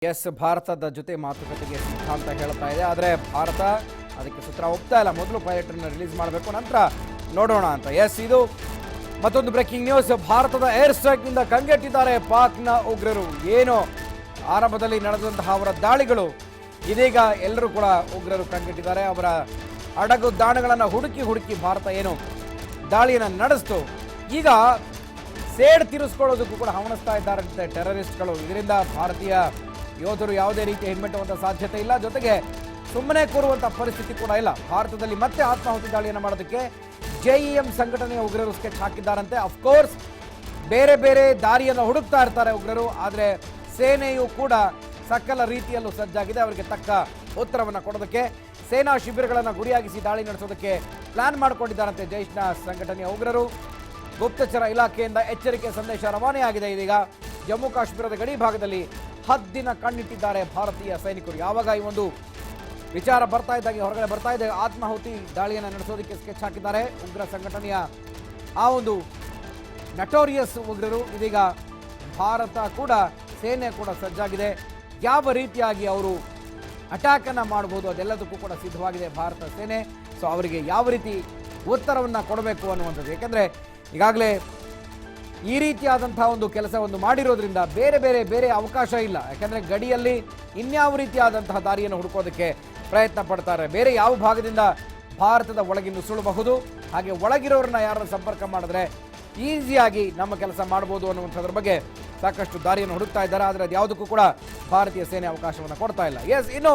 S ಭಾರತದ ಜೊತೆ ಮಾತುಕತೆಗೆ ಸಿದ್ಧಾಂತ ಹೇಳ್ತಾ ಇದೆ. ಆದರೆ ಭಾರತ ಅದಕ್ಕೆ ಸೂತ್ರ ಒಪ್ತಾ ಇಲ್ಲ. ಮೊದಲು ಪೈಲಟ್ರನ್ನ ರಿಲೀಸ್ ಮಾಡಬೇಕು, ನಂತರ ನೋಡೋಣ ಅಂತ. ಎಸ್, ಇದು ಮತ್ತೊಂದು ಬ್ರೇಕಿಂಗ್ ನ್ಯೂಸ್. ಭಾರತದ ಏರ್ ಸ್ಟ್ರೈಕ್ನಿಂದ ಕಂಗೆಟ್ಟಿದ್ದಾರೆ ಪಾಕ್ನ ಉಗ್ರರು. ಏನು ಆರಂಭದಲ್ಲಿ ನಡೆದಂತಹ ಅವರ ದಾಳಿಗಳು, ಇದೀಗ ಎಲ್ಲರೂ ಕೂಡ ಉಗ್ರರು ಕಂಗೆಟ್ಟಿದ್ದಾರೆ. ಅವರ ಅಡಗು ದಾಣಗಳನ್ನು ಹುಡುಕಿ ಭಾರತ ಏನು ದಾಳಿಯನ್ನು ನಡೆಸ್ತು, ಈಗ ಸೇಡ್ ತೀರಿಸ್ಕೊಳ್ಳೋದಕ್ಕೂ ಕೂಡ ಹವಣಿಸ್ತಾ ಇದ್ದಾರಂತೆ ಟೆರರಿಸ್ಟ್ಗಳು. ಇದರಿಂದ ಭಾರತೀಯ ಯೋಧರು ಯಾವುದೇ ರೀತಿ ಹಿಮ್ಮೆಟ್ಟುವಂಥ ಸಾಧ್ಯತೆ ಇಲ್ಲ, ಜೊತೆಗೆ ಸುಮ್ಮನೆ ಕೂರುವಂಥ ಪರಿಸ್ಥಿತಿ ಕೂಡ ಇಲ್ಲ. ಭಾರತದಲ್ಲಿ ಮತ್ತೆ ಆತ್ಮಾಹುತಿ ದಾಳಿಯನ್ನು ಮಾಡೋದಕ್ಕೆ JEM ಸಂಘಟನೆಯ ಉಗ್ರರು ಸ್ಕೆಚ್ ಹಾಕಿದ್ದಾರಂತೆ. ಅಫ್ಕೋರ್ಸ್ ಬೇರೆ ಬೇರೆ ದಾರಿಯನ್ನು ಹುಡುಕ್ತಾ ಇರ್ತಾರೆ ಉಗ್ರರು, ಆದರೆ ಸೇನೆಯು ಕೂಡ ಸಕಲ ರೀತಿಯಲ್ಲೂ ಸಜ್ಜಾಗಿದೆ. ಅವರಿಗೆ ತಕ್ಕ ಉತ್ತರವನ್ನು ಕೊಡೋದಕ್ಕೆ ಸೇನಾ ಶಿಬಿರಗಳನ್ನು ಗುರಿಯಾಗಿಸಿ ದಾಳಿ ನಡೆಸೋದಕ್ಕೆ ಪ್ಲಾನ್ ಮಾಡಿಕೊಂಡಿದ್ದಾರಂತೆ ಜೈಷ್ನ ಸಂಘಟನೆಯ ಉಗ್ರರು. ಗುಪ್ತಚರ ಇಲಾಖೆಯಿಂದ ಎಚ್ಚರಿಕೆ ಸಂದೇಶ ರವಾನೆಯಾಗಿದೆ. ಇದೀಗ ಜಮ್ಮು ಕಾಶ್ಮೀರದ ಗಡಿ ಭಾಗದಲ್ಲಿ ಹದ್ದಿನ ಕಣ್ಣಿಟ್ಟಿದ್ದಾರೆ ಭಾರತೀಯ ಸೈನಿಕರು. ಯಾವಾಗ ಈ ಒಂದು ವಿಚಾರ ಬರ್ತಾ ಇದ್ದಾಗ, ಹೊರಗಡೆ ಬರ್ತಾ ಇದೆ, ಆತ್ಮಾಹುತಿ ದಾಳಿಯನ್ನು ನಡೆಸೋದಕ್ಕೆ ಸ್ಕೆಚ್ ಹಾಕಿದ್ದಾರೆ ಉಗ್ರ ಸಂಘಟನೆಯ ಆ ಒಂದು ನಟೋರಿಯಸ್ ಉಗ್ರರು. ಇದೀಗ ಭಾರತ ಕೂಡ ಸೇನೆ ಕೂಡ ಸಜ್ಜಾಗಿದೆ. ಯಾವ ರೀತಿಯಾಗಿ ಅವರು ಅಟ್ಯಾಕ್ ಅನ್ನು ಮಾಡಬಹುದು ಅದೆಲ್ಲದಕ್ಕೂ ಕೂಡ ಸಿದ್ಧವಾಗಿದೆ ಭಾರತ ಸೇನೆ. ಸೊ ಅವರಿಗೆ ಯಾವ ರೀತಿ ಉತ್ತರವನ್ನು ಕೊಡಬೇಕು ಅನ್ನುವಂಥದ್ದು. ಯಾಕೆಂದರೆ ಈಗಾಗಲೇ ಈ ರೀತಿಯಾದಂತಹ ಒಂದು ಕೆಲಸವನ್ನು ಮಾಡಿರೋದ್ರಿಂದ ಬೇರೆ ಅವಕಾಶ ಇಲ್ಲ. ಯಾಕೆಂದರೆ ಗಡಿಯಲ್ಲಿ ಇನ್ಯಾವ ರೀತಿಯಾದಂತಹ ದಾರಿಯನ್ನು ಹುಡುಕೋದಕ್ಕೆ ಪ್ರಯತ್ನ ಪಡ್ತಾರೆ. ಬೇರೆ ಯಾವ ಭಾಗದಿಂದ ಭಾರತದ ಒಳಗೆ ನುಸುಳಬಹುದು, ಹಾಗೆ ಒಳಗಿರೋರನ್ನ ಯಾರನ್ನು ಸಂಪರ್ಕ ಮಾಡಿದ್ರೆ ಈಸಿಯಾಗಿ ನಮ್ಮ ಕೆಲಸ ಮಾಡ್ಬೋದು ಅನ್ನುವಂಥದ್ರ ಬಗ್ಗೆ ಸಾಕಷ್ಟು ದಾರಿಯನ್ನು ಹುಡುಕ್ತಾ ಇದ್ದಾರೆ. ಆದರೆ ಅದು ಯಾವುದಕ್ಕೂ ಕೂಡ ಭಾರತೀಯ ಸೇನೆ ಅವಕಾಶವನ್ನು ಕೊಡ್ತಾ ಇಲ್ಲ. ಎಸ್, ಇನ್ನು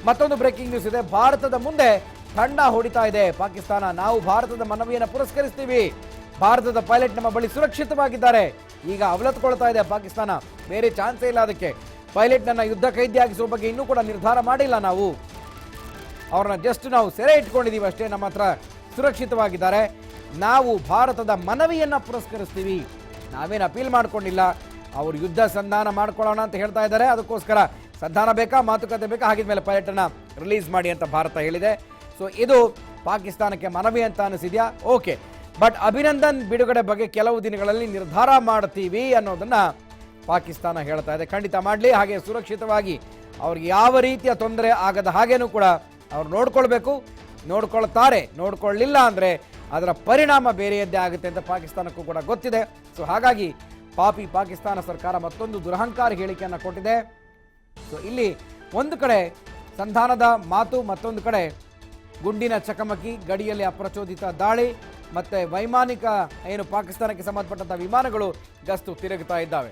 ಮತ್ತೊಂದು ಬ್ರೇಕಿಂಗ್ ನ್ಯೂಸ್ ಇದೆ. ಭಾರತದ ಮುಂದೆ ತಂಡ ಹೊಡಿತಾ ಇದೆ ಪಾಕಿಸ್ತಾನ. ನಾವು ಭಾರತದ ಮನವಿಯನ್ನು ಪುರಸ್ಕರಿಸ್ತೀವಿ, ಭಾರತದ ಪೈಲಟ್ ನಮ್ಮ ಬಳಿ ಸುರಕ್ಷಿತವಾಗಿದ್ದಾರೆ. ಈಗ ಅವಲತ್ಕೊಳ್ತಾ ಇದೆ ಪಾಕಿಸ್ತಾನ. ಬೇರೆ ಚಾನ್ಸೇ ಇಲ್ಲ ಅದಕ್ಕೆ. ಪೈಲಟ್ನನ್ನ ಯುದ್ಧ ಕೈದಿಯಾಗಿಸುವ ಬಗ್ಗೆ ಇನ್ನೂ ಕೂಡ ನಿರ್ಧಾರ ಮಾಡಿಲ್ಲ ನಾವು. ಅವ್ರನ್ನ ಜಸ್ಟ್ ನಾವು ಸೆರೆ ಇಟ್ಕೊಂಡಿದ್ದೀವಿ ಅಷ್ಟೇ. ನಮ್ಮ ಹತ್ರ ಸುರಕ್ಷಿತವಾಗಿದ್ದಾರೆ. ನಾವು ಭಾರತದ ಮನವಿಯನ್ನ ಪುರಸ್ಕರಿಸ್ತೀವಿ, ನಾವೇನು ಅಪೀಲ್ ಮಾಡ್ಕೊಂಡಿಲ್ಲ. ಅವರು ಯುದ್ಧ ಸಂಧಾನ ಮಾಡ್ಕೊಳ್ಳೋಣ ಅಂತ ಹೇಳ್ತಾ ಇದ್ದಾರೆ. ಅದಕ್ಕೋಸ್ಕರ ಸಂಧಾನ ಬೇಕಾ, ಮಾತುಕತೆ ಬೇಕಾ, ಹಾಗಿದ್ಮೇಲೆ ಪೈಲಟನ್ನ ರಿಲೀಸ್ ಮಾಡಿ ಅಂತ ಭಾರತ ಹೇಳಿದೆ. ಸೊ ಇದು ಪಾಕಿಸ್ತಾನಕ್ಕೆ ಮನವಿ ಅಂತ ಅನಿಸಿದ್ಯಾ? ಓಕೆ, ಬಟ್ ಅಭಿನಂದನ್ ಬಿಡುಗಡೆ ಬಗ್ಗೆ ಕೆಲವು ದಿನಗಳಲ್ಲಿ ನಿರ್ಧಾರ ಮಾಡ್ತೀವಿ ಅನ್ನೋದನ್ನ ಪಾಕಿಸ್ತಾನ ಹೇಳ್ತಾ ಇದೆ. ಖಂಡಿತ ಮಾಡಲಿ, ಹಾಗೆ ಸುರಕ್ಷಿತವಾಗಿ ಅವ್ರಿಗೆ ಯಾವ ರೀತಿಯ ತೊಂದರೆ ಆಗದ ಹಾಗೇನೂ ಕೂಡ ಅವ್ರು ನೋಡ್ಕೊಳ್ಬೇಕು. ನೋಡ್ಕೊಳ್ತಾರೆ, ನೋಡ್ಕೊಳ್ಳಿಲ್ಲ ಅಂದರೆ ಅದರ ಪರಿಣಾಮ ಬೇರೆಯದ್ದೇ ಆಗುತ್ತೆ ಅಂತ ಪಾಕಿಸ್ತಾನಕ್ಕೂ ಕೂಡ ಗೊತ್ತಿದೆ. ಸೊ ಹಾಗಾಗಿ ಪಾಕಿಸ್ತಾನ ಸರ್ಕಾರ ಮತ್ತೊಂದು ದುರಹಂಕಾರಿ ಹೇಳಿಕೆಯನ್ನು ಕೊಟ್ಟಿದೆ. ಸೊ ಇಲ್ಲಿ ಒಂದು ಕಡೆ ಸಂಧಾನದ ಮಾತು, ಮತ್ತೊಂದು ಕಡೆ ಗುಂಡಿನ ಚಕಮಕಿ, ಗಡಿಯಲ್ಲಿ ಅಪ್ರಚೋದಿತ ದಾಳಿ, ಮತ್ತೆ ವೈಮಾನಿಕ ಏನು ಪಾಕಿಸ್ತಾನಕ್ಕೆ ಸಂಬಂಧಪಟ್ಟಂಥ ವಿಮಾನಗಳು ಗಸ್ತು ತಿರುಗುತ್ತಾ ಇದ್ದಾವೆ.